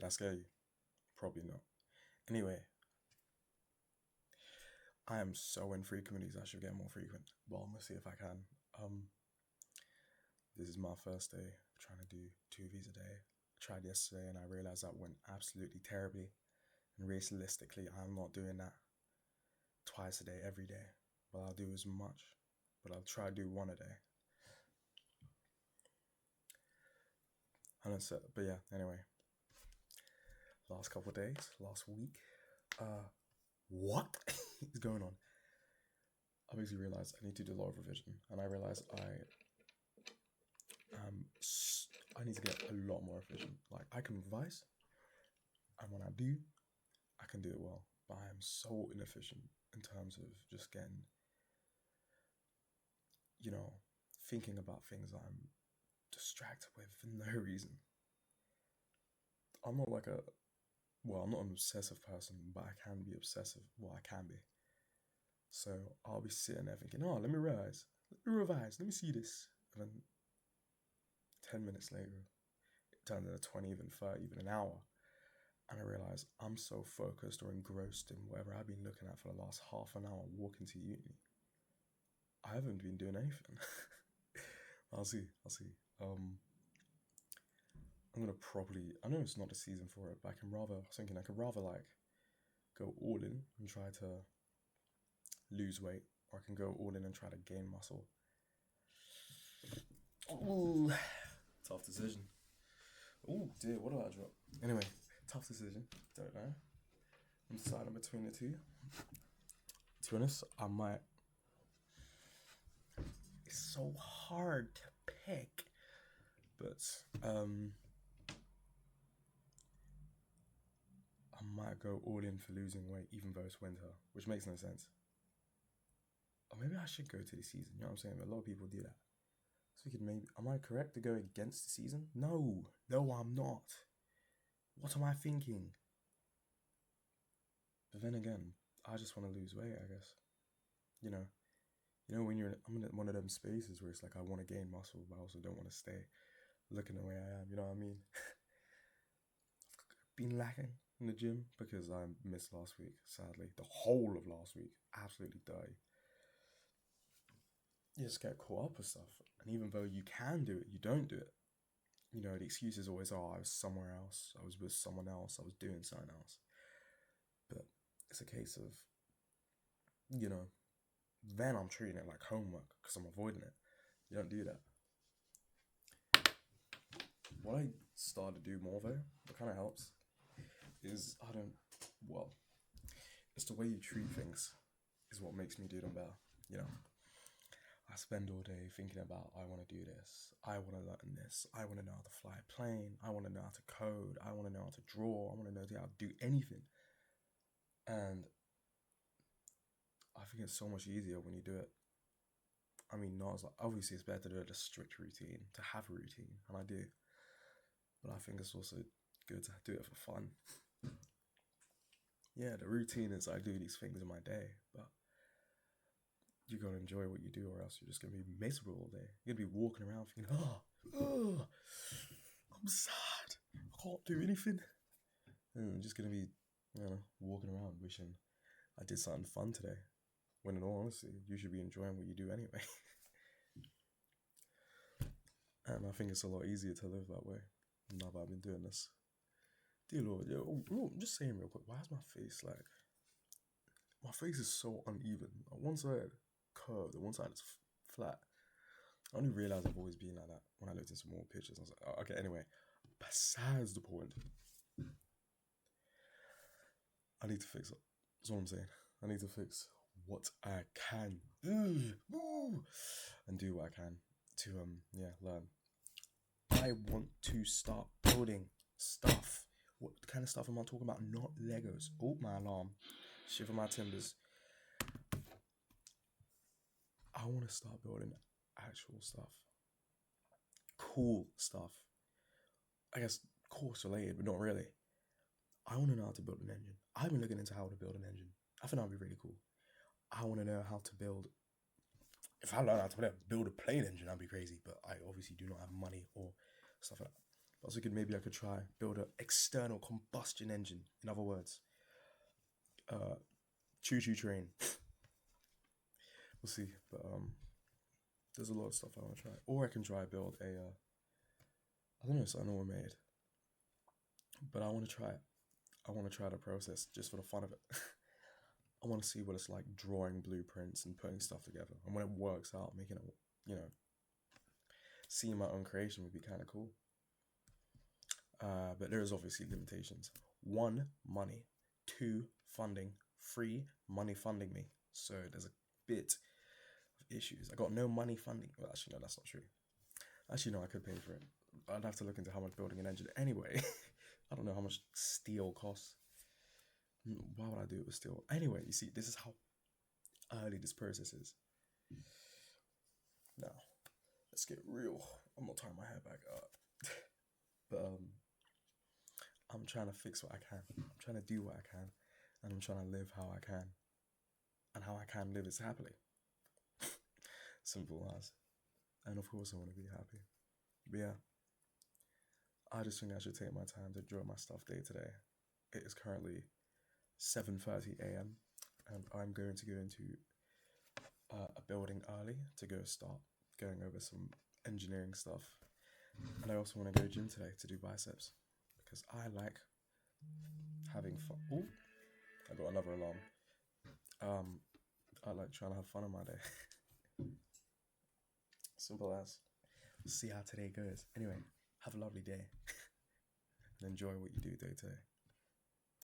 Did I scare you? Probably not. Anyway, I am so in free communities. I should get more frequent. Well, I'm gonna see if I can. Um, this is my first day trying to do 2 Vs a day. I tried yesterday and I realized that went absolutely terribly. And realistically, I'm not doing that twice a day every day. But I'll do as much. But I'll try to do one a day. But yeah, anyway. Last couple of days, last week. What is going on? I basically realized I need to do a lot of revision, and I realized I need to get a lot more efficient. Like I can revise, and when I do, I can do it well. But I am so inefficient in terms of just getting, you know, thinking about things that I'm distracted with for no reason. I'm not like a I'm not an obsessive person, but I can be obsessive. Well, I can be. So I'll be sitting there thinking, oh, let me revise, let me see this. And then 10 minutes later, it turns into 20, even 30, even an hour. And I realize I'm so focused or engrossed in whatever I've been looking at for the llast half an hour walking to uni. I haven't been doing anything. I'll see. I'm gonna probably. I know it's not the season for it, but I was thinking I could rather like go all in and try to lose weight, or I can go all in and try to gain muscle. Ooh, tough decision. Oh dear, what did I drop? Anyway, tough decision. Don't know. I'm deciding between the two. To be honest, I might. It's so hard to pick, but I might go all in for losing weight, even though it's winter, which makes no sense. Or maybe I should go to the season. You know what I'm saying? But a lot of people do that. So we could maybe. Am I correct to go against the season? No, I'm not. What am I thinking? But then again, I just want to lose weight. I guess. You know. When I'm in one of them spaces where it's like I want to gain muscle, but I also don't want to stay looking the way I am. You know what I mean? Been lacking in the gym because I missed last week. Sadly, the whole of last week, absolutely dirty. You just get caught up with stuff, and even though you can do it, you don't do it. The excuse is always, oh, I was somewhere else, I was with someone else, I was doing something else. But it's a case of, you know, then I'm treating it like homework because I'm avoiding it. You don't do that. What I started to do more though, what kind of helps, is it's the way you treat things is what makes me do them better. I spend all day thinking about, I want to do this, I want to learn this, I want to know how to fly a plane, I want to know how to code, I want to know how to draw, I want to know how to do anything. And I think it's so much easier when you do it. I mean, not as like, obviously it's better to do it a strict routine, to have a routine, and I do. But I think it's also good to do it for fun. Yeah, the routine is I do these things in my day, but you gotta enjoy what you do, or else you're just gonna be miserable all day. You're gonna be walking around thinking, oh, I'm sad, I can't do anything. And I'm just gonna be, walking around wishing I did something fun today. When in all honesty, you should be enjoying what you do anyway. And I think it's a lot easier to live that way now that I've been doing this. Dear Lord, I'm just saying real quick, why is my face like, my face is so uneven. On one side curved, on one side it's flat. I only realized I've always been like that when I looked at some more pictures. I was like, oh, okay, anyway, besides the point, I need to fix it. That's all I'm saying. I need to fix what I can and do what I can to learn. I want to start building stuff. What kind of stuff am I talking about? Not Legos. Oh, my alarm. Shiver my timbers. I want to start building actual stuff. Cool stuff. I guess course related, but not really. I want to know how to build an engine. I've been looking into how to build an engine. I think that would be really cool. I want to know how to build. If I learn how to build a plane engine, that'd be crazy. But I obviously do not have money or stuff like that. But I was thinking maybe I could try build an external combustion engine. In other words, choo choo train. We'll see. But there's a lot of stuff I want to try. Or I can try build a I don't know, something all made. But I want to try it. I want to try the process just for the fun of it. I want to see what it's like drawing blueprints and putting stuff together. And when it works out, making it, seeing my own creation would be kind of cool. But there's obviously limitations. 1, money. 2, funding. 3, money funding me. So there's a bit of issues. I got no money funding. Well, actually, no, that's not true. Actually, no, I could pay for it. I'd have to look into how much building an engine anyway. I don't know how much steel costs. Why would I do it with steel? Anyway, you see, this is how early this process is. Now, let's get real. I'm not tying my hair back up. But I'm trying to fix what I can. I'm trying to do what I can. And I'm trying to live how I can. And how I can live is happily. Simple as. And of course I want to be happy. But yeah. I just think I should take my time to draw my stuff day to day. It is currently 7:30 a.m. and I'm going to go into a building early to go start going over some engineering stuff. And I also want to go gym today to do biceps because I like having fun. Ooh, I got another alarm. I like trying to have fun on my day. Simple as. See how today goes. Anyway, have a lovely day and enjoy what you do day to day.